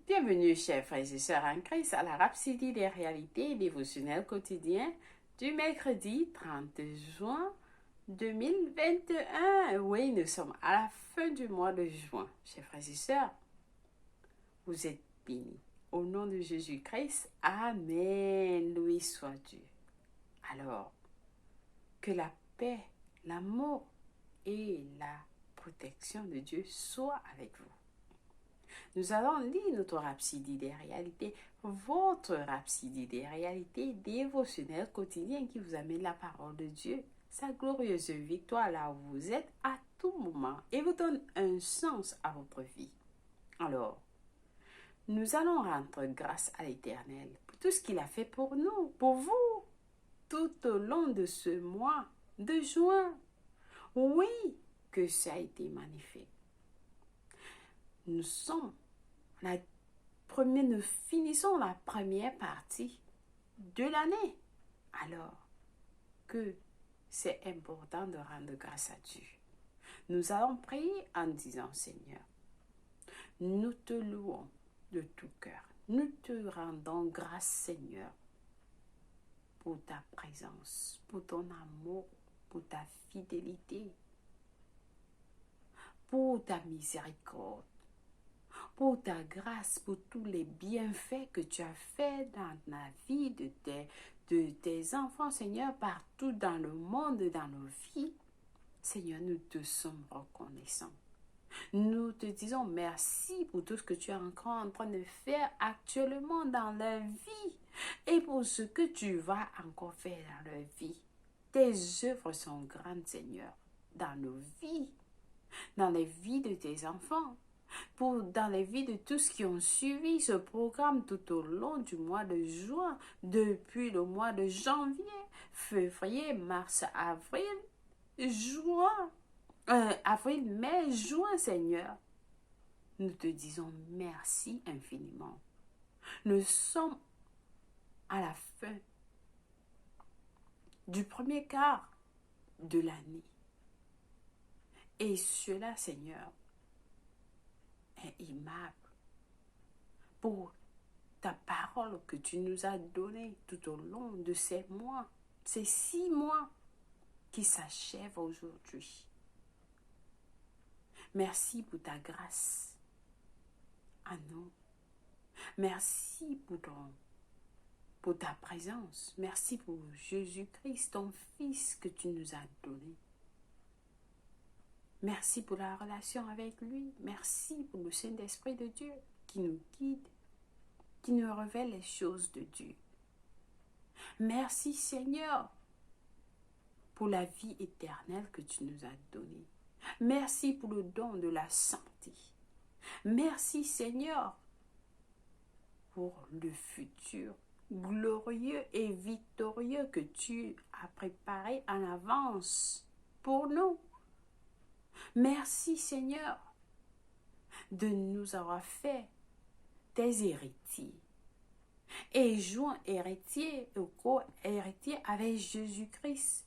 Bienvenue, chers frères et sœurs en Christ, à la Rhapsodie des réalités dévotionnelles quotidiennes du mercredi 30 juin 2021. Oui, nous sommes à la fin du mois de juin. Chers frères et sœurs, vous êtes bénis. Au nom de Jésus-Christ, Amen. Loué soit Dieu. Alors, que la paix, l'amour et la protection de Dieu soient avec vous. Nous allons lire notre Rhapsodie des réalités, votre Rhapsodie des réalités dévotionnelle quotidienne qui vous amène la parole de Dieu, sa glorieuse victoire là où vous êtes à tout moment et vous donne un sens à votre vie. Alors, nous allons rendre grâce à l'Éternel pour tout ce qu'il a fait pour nous, pour vous, tout au long de ce mois de juin. Oui, que ça a été magnifique. Nous finissons la première partie de l'année. Alors que c'est important de rendre grâce à Dieu. Nous allons prier en disant, Seigneur, nous te louons de tout cœur. Nous te rendons grâce, Seigneur, pour ta présence, pour ton amour, pour ta fidélité, pour ta miséricorde, pour ta grâce, pour tous les bienfaits que tu as faits dans la vie de tes enfants, Seigneur, partout dans le monde, dans nos vies. Seigneur, nous te sommes reconnaissants. Nous te disons merci pour tout ce que tu es encore en train de faire actuellement dans leur vie et pour ce que tu vas encore faire dans leur vie. Tes œuvres sont grandes, Seigneur, dans nos vies, dans les vies de tes enfants, dans les vies de tous qui ont suivi ce programme tout au long du mois de juin, depuis le mois de janvier, février, mars, avril, juin, avril, mai, juin, Seigneur. Nous te disons merci infiniment. Nous sommes à la fin du premier quart de l'année. Et cela, Seigneur, est aimable pour ta parole que tu nous as donnée tout au long de ces mois, ces 6 mois qui s'achèvent aujourd'hui. Merci pour ta grâce à nous. Merci pour ta présence. Merci pour Jésus-Christ, ton Fils que tu nous as donné. Merci pour la relation avec lui. Merci pour le Saint-Esprit de Dieu qui nous guide, qui nous révèle les choses de Dieu. Merci Seigneur pour la vie éternelle que tu nous as donnée. Merci pour le don de la santé. Merci Seigneur pour le futur glorieux et victorieux que tu as préparé en avance pour nous. Merci Seigneur de nous avoir fait tes héritiers et joint héritier ou co-héritier avec Jésus-Christ.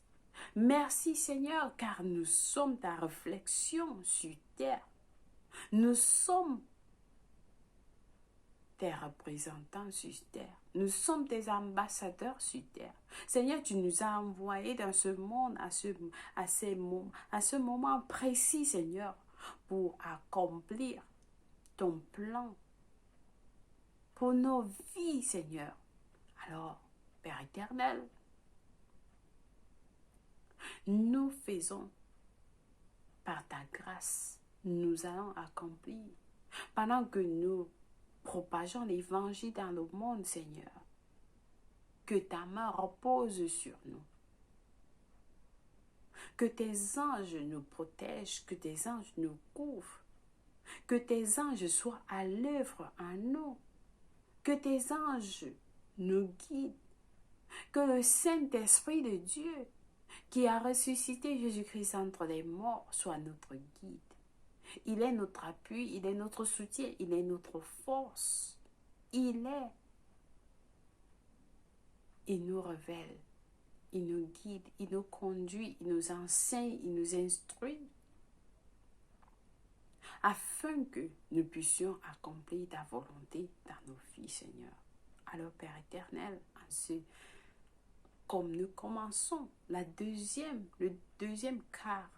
Merci Seigneur car nous sommes ta réflexion sur terre. Nous sommes tes représentants sur terre. Nous sommes tes ambassadeurs sur terre. Seigneur, tu nous as envoyés dans ce monde à ce moment précis, Seigneur, pour accomplir ton plan pour nos vies, Seigneur. Alors, Père éternel, nous faisons par ta grâce, nous allons accomplir pendant que nous propageons l'évangile dans le monde, Seigneur. Que ta main repose sur nous. Que tes anges nous protègent, que tes anges nous couvrent. Que tes anges soient à l'œuvre en nous. Que tes anges nous guident. Que le Saint-Esprit de Dieu, qui a ressuscité Jésus-Christ entre les morts, soit notre guide. Il est notre appui, il est notre soutien, il est notre force. Il nous révèle, il nous guide, il nous conduit, il nous enseigne, il nous instruit. afin que nous puissions accomplir ta volonté dans nos vies, Seigneur. Alors, Père éternel, comme nous commençons le deuxième quart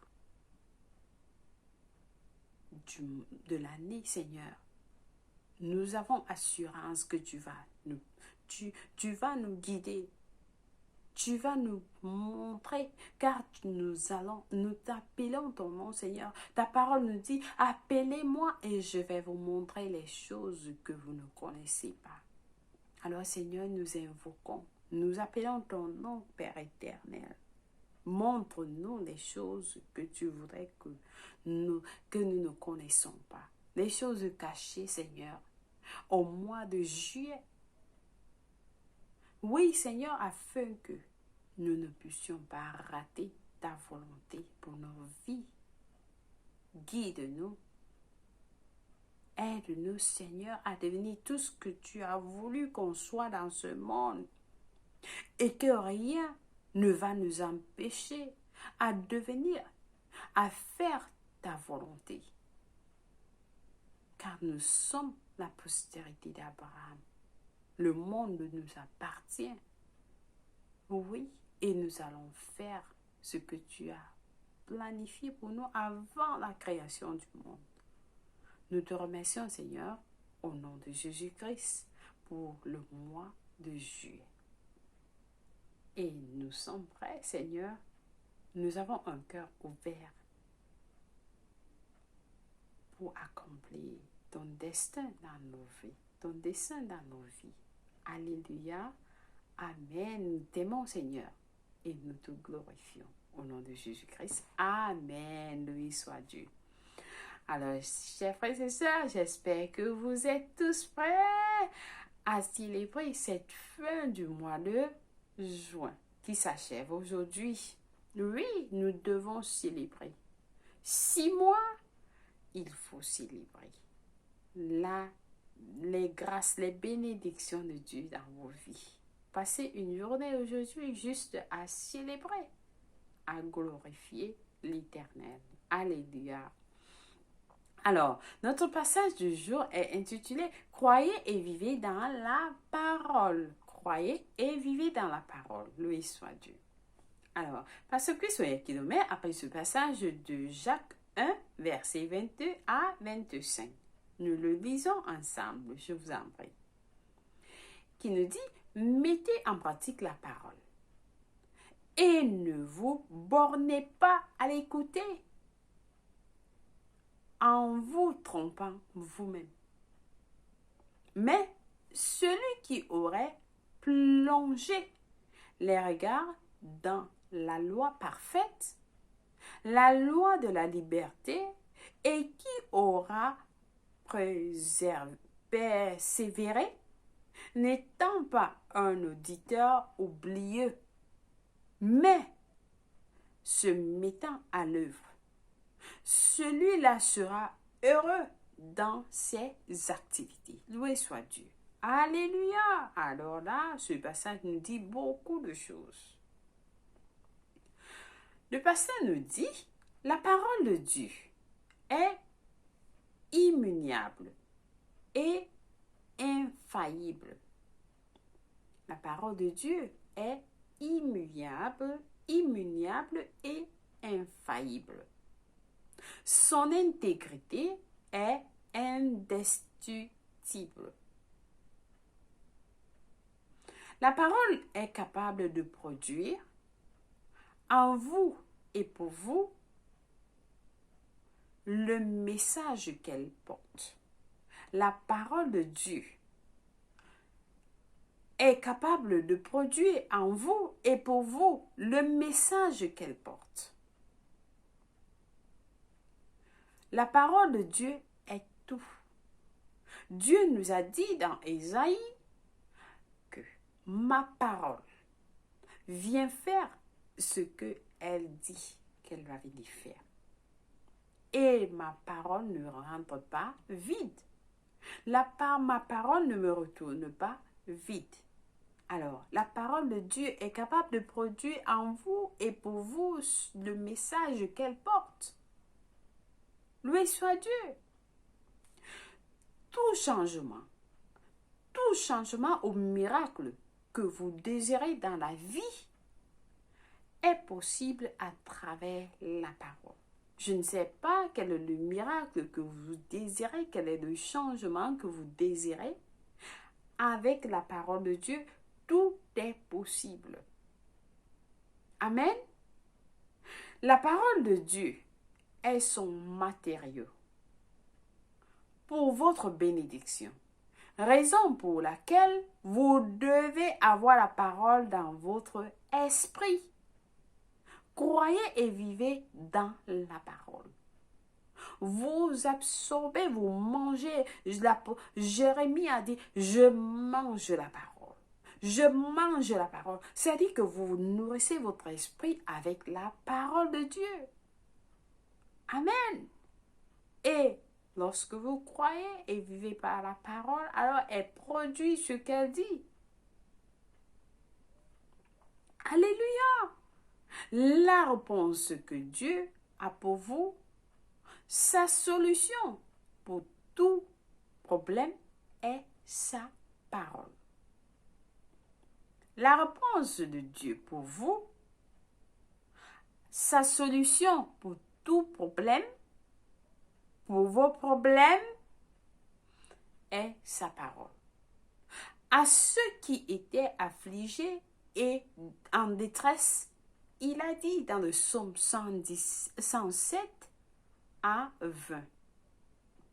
de l'année, Seigneur, nous avons assurance que tu vas nous guider. Tu vas nous montrer, car nous t'appelons ton nom, Seigneur. Ta parole nous dit, appelez-moi et je vais vous montrer les choses que vous ne connaissez pas. Alors, Seigneur, nous invoquons, nous appelons ton nom, Père éternel. Montre-nous les choses que tu voudrais que nous ne connaissons pas. Les choses cachées, Seigneur, au mois de juillet. Oui, Seigneur, afin que nous ne puissions pas rater ta volonté pour nos vies. Guide-nous. Aide-nous, Seigneur, à devenir tout ce que tu as voulu qu'on soit dans ce monde. Et que rien ne va nous empêcher à devenir, à faire ta volonté. Car nous sommes la postérité d'Abraham. Le monde nous appartient. Oui, et nous allons faire ce que tu as planifié pour nous avant la création du monde. Nous te remercions, Seigneur, au nom de Jésus-Christ, pour le mois de juillet. Et nous sommes prêts, Seigneur. Nous avons un cœur ouvert pour accomplir ton destin dans nos vies, ton dessein dans nos vies. Alléluia. Amen. Nous t'aimons, Seigneur, et nous te glorifions. Au nom de Jésus-Christ. Amen. Loué soit Dieu. Alors, chers frères et sœurs, j'espère que vous êtes tous prêts à célébrer cette fin du mois de juin qui s'achève aujourd'hui. Oui, nous devons célébrer. 6 mois, il faut célébrer. Là, les grâces, les bénédictions de Dieu dans vos vies. Passez une journée aujourd'hui juste à célébrer, à glorifier l'Éternel. Alléluia. Alors, notre passage du jour est intitulé « Croyez et vivez dans la parole ». Croyez et vivez dans la parole. Loué soit Dieu. Alors, Pasteur Chris Oyakhilome après ce passage de Jacques 1, versets 22 à 25. Nous le lisons ensemble, je vous en prie. Qui nous dit « Mettez en pratique la parole et ne vous bornez pas à l'écouter en vous trompant vous-même. Mais celui qui aurait plongé les regards dans la loi parfaite, la loi de la liberté, et qui aura persévéré, n'étant pas un auditeur oublieux, mais se mettant à l'œuvre, celui-là sera heureux dans ses activités. Loué soit Dieu. Alléluia. Alors là, ce passage nous dit beaucoup de choses. Le pasteur nous dit, la parole de Dieu est immuable et infaillible. La parole de Dieu est immuable et infaillible. Son intégrité est indestructible. La parole est capable de produire en vous et pour vous le message qu'elle porte. La parole de Dieu est capable de produire en vous et pour vous le message qu'elle porte. La parole de Dieu est tout. Dieu nous a dit dans Ésaïe que ma parole vient faire ce qu'elle dit qu'elle va venir faire. Et ma parole ne rentre pas vide. Ma parole ne me retourne pas vide. Alors, la parole de Dieu est capable de produire en vous et pour vous le message qu'elle porte. Loué soit Dieu. tout changement au miracle que vous désirez dans la vie est possible à travers la parole. Je ne sais pas quel est le miracle que vous désirez, quel est le changement que vous désirez. Avec la parole de Dieu, tout est possible. Amen. La parole de Dieu est son matériau pour votre bénédiction. Raison pour laquelle vous devez avoir la parole dans votre esprit. Croyez et vivez dans la parole. Vous absorbez, vous mangez. Jérémie a dit, je mange la parole. Je mange la parole. C'est-à-dire que vous nourrissez votre esprit avec la parole de Dieu. Amen. Et lorsque vous croyez et vivez par la parole, alors elle produit ce qu'elle dit. Alléluia. La réponse que Dieu a pour vous, sa solution pour tout problème est sa parole. La réponse de Dieu pour vous, sa solution pour tout problème, pour vos problèmes, est sa parole. À ceux qui étaient affligés et en détresse, il a dit dans le psaume 107 à 20,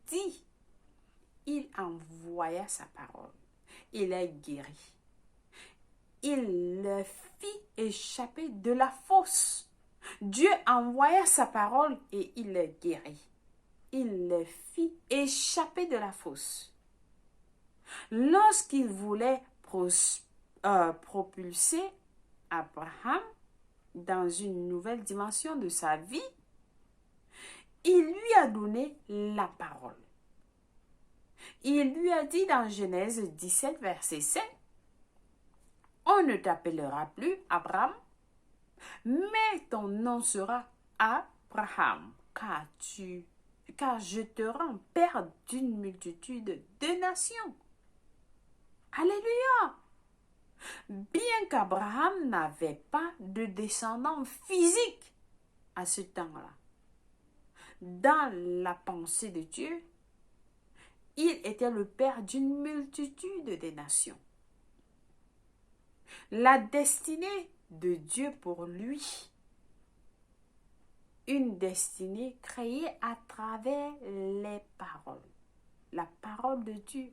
dit, il envoya sa parole, il est guéri. Il le fit échapper de la fosse. Dieu envoya sa parole et il le guérit. Il le fit échapper de la fosse. Lorsqu'il voulait propulser Abraham dans une nouvelle dimension de sa vie, il lui a donné la parole. Il lui a dit dans Genèse 17, verset 7, on ne t'appellera plus Abraham, mais ton nom sera Abraham, car je te rends père d'une multitude de nations. Alléluia! Bien qu'Abraham n'avait pas de descendants physiques à ce temps-là, dans la pensée de Dieu, il était le père d'une multitude de nations. La destinée de Dieu pour lui, une destinée créée à travers les paroles, la parole de Dieu.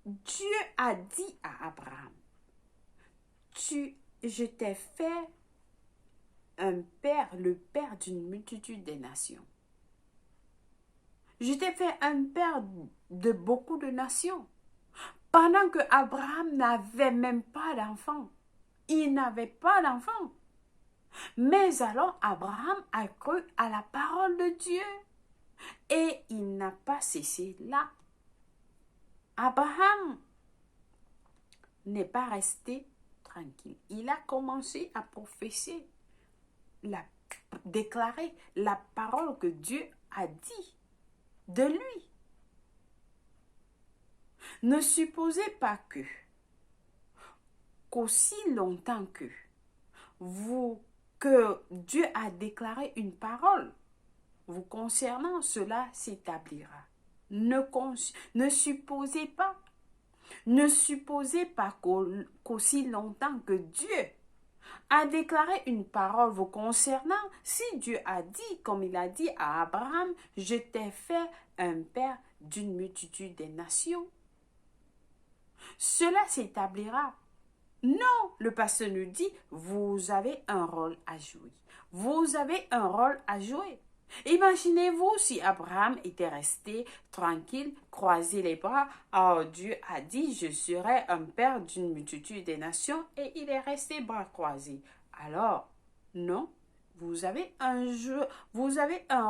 Dieu a dit à Abraham, je t'ai fait un père, le père d'une multitude de nations. Je t'ai fait un père de beaucoup de nations. Pendant que Abraham n'avait même pas d'enfant. Il n'avait pas d'enfant. Mais alors Abraham a cru à la parole de Dieu. Et il n'a pas cessé là. Abraham n'est pas resté tranquille. Il a commencé à professer, déclarer la parole que Dieu a dit de lui. Ne supposez pas qu'aussi longtemps que Dieu a déclaré une parole vous concernant, cela s'établira. Ne supposez pas qu'aussi longtemps que Dieu a déclaré une parole vous concernant, si Dieu a dit, comme il a dit à Abraham, je t'ai fait un père d'une multitude des nations, cela s'établira. Non, le pasteur nous dit, vous avez un rôle à jouer. Vous avez un rôle à jouer. Imaginez-vous si Abraham était resté tranquille, croisé les bras. Oh, Dieu a dit, je serai un père d'une multitude des nations, et il est resté bras croisés. Alors, non, vous avez un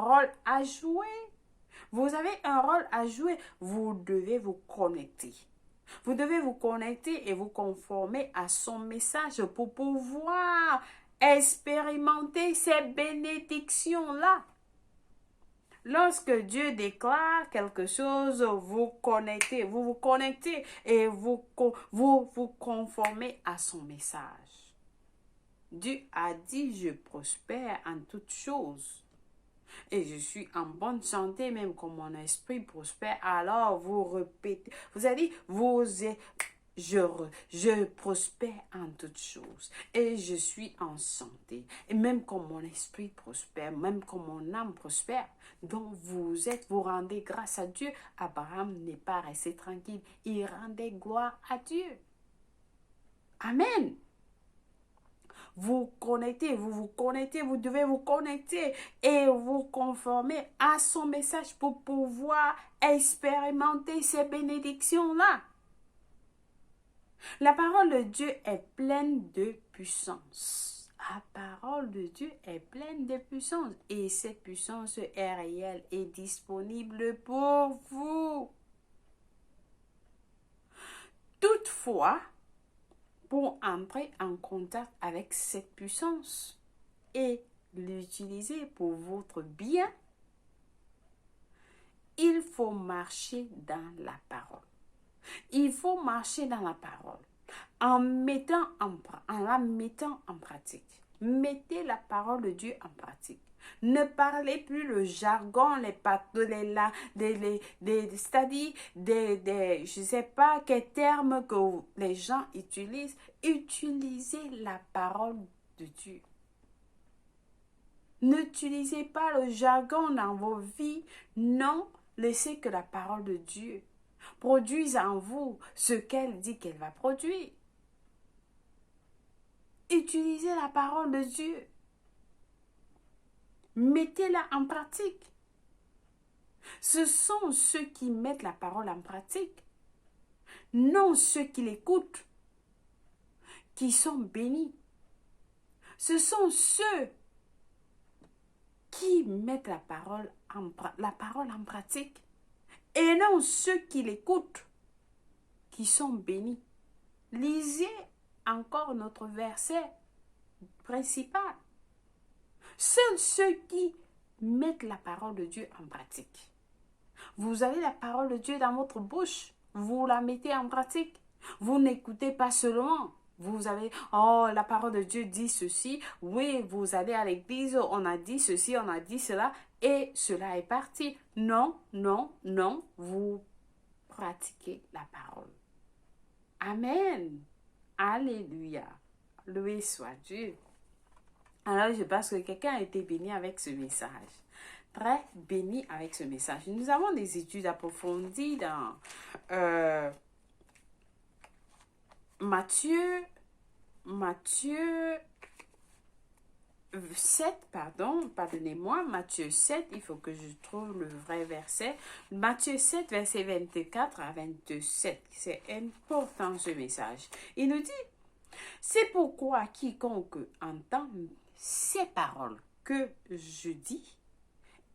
rôle à jouer. Vous avez un rôle à jouer. Vous devez vous connecter. Vous devez vous connecter et vous conformer à son message pour pouvoir expérimenter ces bénédictions-là. Lorsque Dieu déclare quelque chose, vous vous connectez et vous conformez à son message. Dieu a dit, je prospère en toutes choses. Et je suis en bonne santé, même comme mon esprit prospère. Alors vous répétez, vous allez dire, je prospère en toutes choses et je suis en santé. Et même comme mon esprit prospère, même comme mon âme prospère, donc vous rendez grâce à Dieu. Abraham n'est pas resté tranquille, il rendait gloire à Dieu. Amen. Vous connectez, vous devez vous connecter et vous conformer à son message pour pouvoir expérimenter ces bénédictions-là. La parole de Dieu est pleine de puissance. La parole de Dieu est pleine de puissance et cette puissance est réelle et disponible pour vous. Toutefois, pour entrer en contact avec cette puissance et l'utiliser pour votre bien, il faut marcher dans la parole. Il faut marcher dans la parole en la mettant en pratique. Mettez la parole de Dieu en pratique. Ne parlez plus le jargon, c'est-à-dire je ne sais pas quels termes que les gens utilisent. Utilisez la parole de Dieu. N'utilisez pas le jargon dans vos vies. Non, laissez que la parole de Dieu produise en vous ce qu'elle dit qu'elle va produire. Utilisez la parole de Dieu. Mettez-la en pratique. Ce sont ceux qui mettent la parole en pratique, non ceux qui l'écoutent, qui sont bénis. Ce sont ceux qui mettent la parole en pratique et non ceux qui l'écoutent, qui sont bénis. Lisez encore notre verset principal. Seuls ceux qui mettent la parole de Dieu en pratique. Vous avez la parole de Dieu dans votre bouche. Vous la mettez en pratique. Vous n'écoutez pas seulement. Vous avez, oh, la parole de Dieu dit ceci. Oui, vous allez à l'église, on a dit ceci, on a dit cela. Et cela est parti. Non, non, non. Vous pratiquez la parole. Amen. Alléluia. Loué soit Dieu. Alors, je pense que quelqu'un a été béni avec ce message. Très béni avec ce message. Nous avons des études approfondies dans Matthieu 7, pardonnez-moi, Matthieu 7, il faut que je trouve le vrai verset. Matthieu 7, verset 24 à 27. C'est important ce message. Il nous dit, c'est pourquoi quiconque entend ces paroles que je dis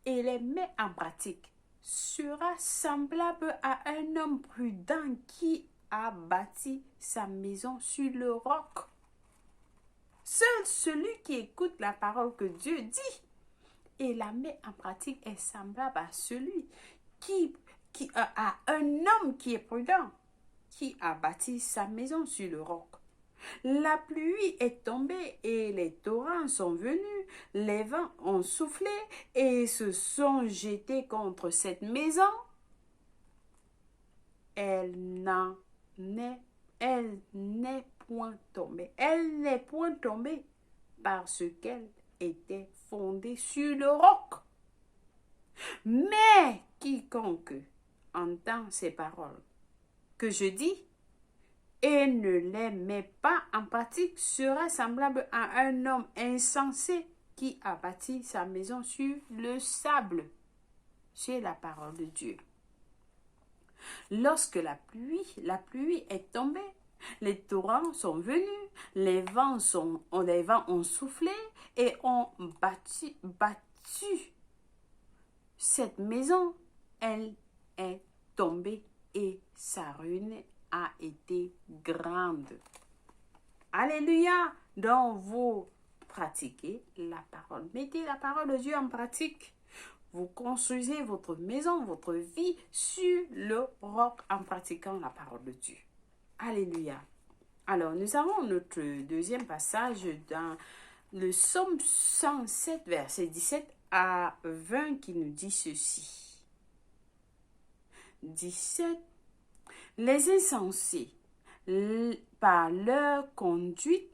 et les met en pratique sera semblable à un homme prudent qui a bâti sa maison sur le roc. Seul celui qui écoute la parole que Dieu dit et la met en pratique est semblable à celui à un homme qui est prudent, qui a bâti sa maison sur le roc. La pluie est tombée et les torrents sont venus, les vents ont soufflé et se sont jetés contre cette maison. Elle n'est point tombée. Elle n'est point tombée parce qu'elle était fondée sur le roc. Mais quiconque entend ces paroles que je dis et ne les met pas en pratique sera semblable à un homme insensé qui a bâti sa maison sur le sable. C'est la parole de Dieu. Lorsque la pluie est tombée, les torrents sont venus, les vents ont soufflé et ont battu cette maison. Elle est tombée et sa ruine a été grande. Alléluia! Donc vous pratiquez la parole. Mettez la parole de Dieu en pratique vous construisez votre maison, votre vie sur le roc en pratiquant la parole de Dieu. Alléluia. Alors, nous avons notre deuxième passage dans le psaume 107, verset 17 à 20 qui nous dit ceci. 17. Les insensés, par leur conduite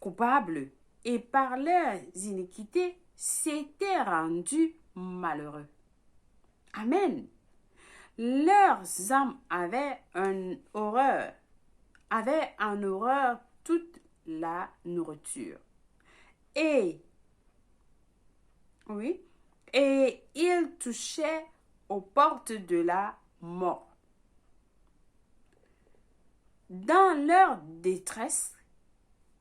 coupable et par leurs iniquités, s'étaient rendus malheureux. Amen. Leurs âmes avaient en horreur toute la nourriture. Et ils touchaient aux portes de la mort. Dans leur détresse,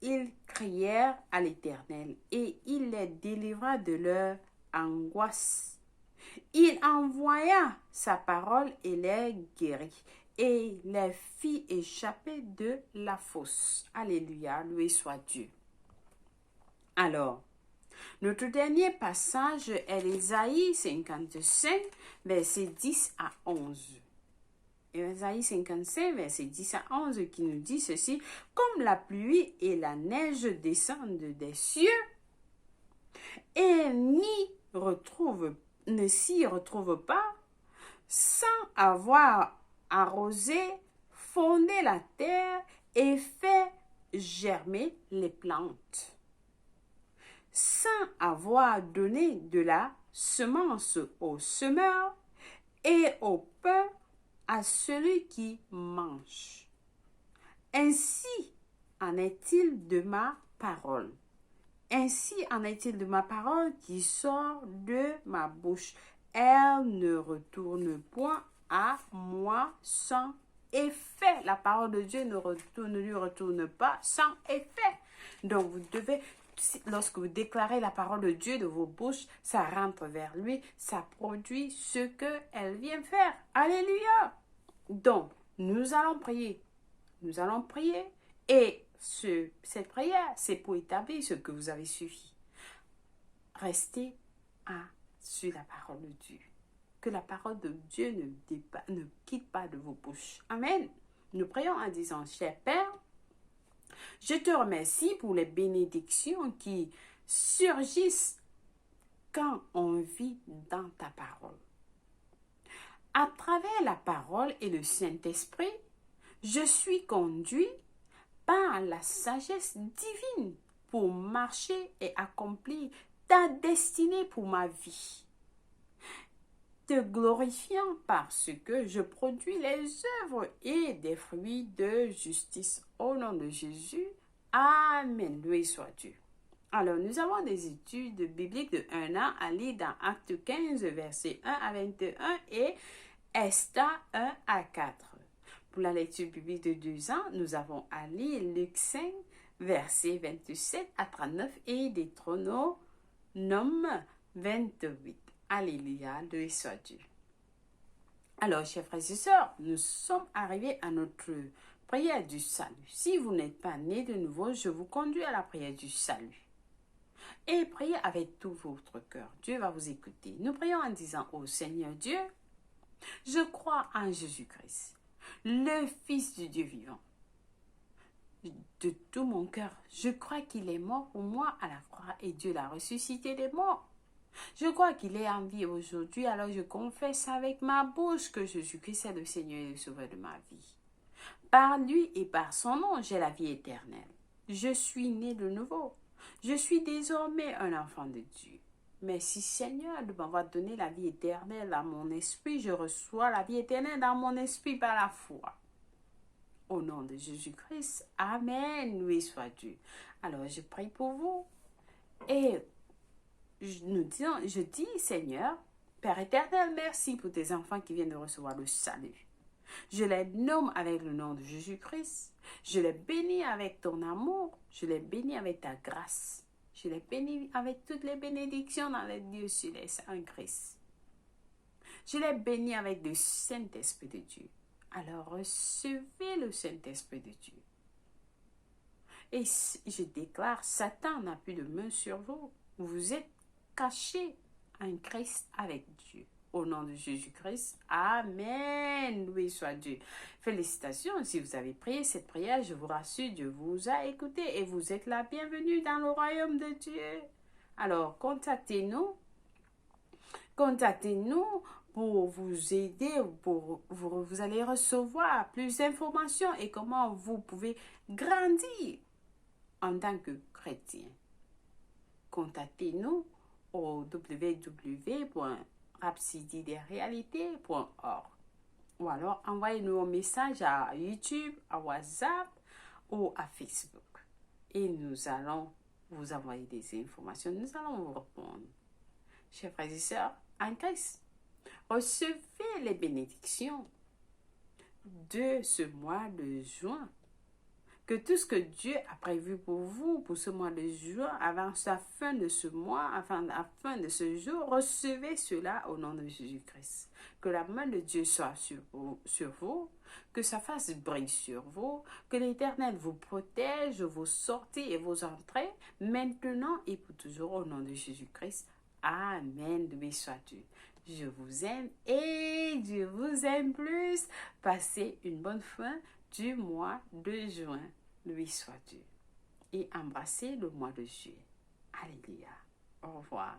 ils crièrent à l'Éternel et il les délivra de leur angoisse. Il envoya sa parole et les guérit et les fit échapper de la fosse. Alléluia, loué soit Dieu. Alors, notre dernier passage est Ésaïe 55, versets 10 à 11. Ésaïe 55, verset 10 à 11, qui nous dit ceci: comme la pluie et la neige descendent des cieux et ne s'y retrouvent pas, sans avoir arrosé, fondé la terre et fait germer les plantes, sans avoir donné de la semence au semeur et au pain à celui qui mange. Ainsi en est-il de ma parole. Ainsi en est-il de ma parole qui sort de ma bouche. Elle ne retourne point à moi sans effet. La parole de Dieu ne lui retourne pas sans effet. Donc vous devez, lorsque vous déclarez la parole de Dieu de vos bouches, ça rentre vers lui, ça produit ce qu'elle vient faire. Alléluia. Donc, nous allons prier. Nous allons prier et cette prière, c'est pour établir ce que vous avez suivi. Restez sur la parole de Dieu. Que la parole de Dieu ne quitte pas de vos bouches. Amen. Nous prions en disant: cher Père, je te remercie pour les bénédictions qui surgissent quand on vit dans ta parole. À travers la parole et le Saint-Esprit, je suis conduit par la sagesse divine pour marcher et accomplir ta destinée pour ma vie, te glorifiant parce que je produis les œuvres et des fruits de justice. Au nom de Jésus, Amen. Loué soit Dieu. Alors, nous avons des études bibliques de 1 an à lire dans Acte 15, versets 1 à 21 et Esther 1 à 4. Pour la lecture biblique de 2 ans, nous avons à lire Luc 5, versets 27 à 39 et Deutéronome 28. Alléluia, loué soit Dieu. Alors, chers frères et sœurs, nous sommes arrivés à notre prière du salut. Si vous n'êtes pas né de nouveau, je vous conduis à la prière du salut. Et priez avec tout votre cœur. Dieu va vous écouter. Nous prions en disant: ô Seigneur Dieu, je crois en Jésus-Christ, le Fils du Dieu vivant. De tout mon cœur, je crois qu'il est mort pour moi à la croix et Dieu l'a ressuscité des morts. Je crois qu'il est en vie aujourd'hui, alors je confesse avec ma bouche que Jésus-Christ est le Seigneur et le Sauveur de ma vie. Par lui et par son nom, j'ai la vie éternelle. Je suis né de nouveau. Je suis désormais un enfant de Dieu. Merci Seigneur de m'avoir donné la vie éternelle à mon esprit. Je reçois la vie éternelle dans mon esprit par la foi. Au nom de Jésus-Christ, Amen. Loué soit Dieu. Alors je prie pour vous et je dis Seigneur, Père éternel, merci pour tes enfants qui viennent de recevoir le salut. Je les nomme avec le nom de Jésus-Christ. Je les bénis avec ton amour. Je les bénis avec ta grâce. Je les bénis avec toutes les bénédictions dans les dieux célestes en Christ. Je les bénis avec le Saint-Esprit de Dieu. Alors recevez le Saint-Esprit de Dieu. Et je déclare, Satan n'a plus de main sur vous. Vous êtes cachés en Christ avec Dieu. Au nom de Jésus-Christ, Amen. Loué soit Dieu. Félicitations, si vous avez prié cette prière, je vous rassure, Dieu vous a écouté et vous êtes la bienvenue dans le royaume de Dieu. Alors, contactez-nous pour vous aider, vous allez recevoir plus d'informations et comment vous pouvez grandir en tant que chrétien. Contactez-nous au www.rhapsodiederealités.org ou alors envoyez-nous un message à YouTube, à WhatsApp ou à Facebook et nous allons vous envoyer des informations, nous allons vous répondre. Chers frères et sœurs en Christ, recevez les bénédictions de ce mois de juin. Que tout ce que Dieu a prévu pour vous, pour ce mois de juin, avant la fin de ce mois, avant la fin de ce jour, recevez cela au nom de Jésus-Christ. Que la main de Dieu soit sur vous, que sa face brille sur vous, que l'Éternel vous protège, vos sorties et vos entrées, maintenant et pour toujours au nom de Jésus-Christ. Amen. Loué soit Dieu. Je vous aime et Dieu vous aime plus. Passez une bonne fin du mois de juin. Loué soit Dieu. Et embrassez le mois de juillet. Alléluia. Au revoir.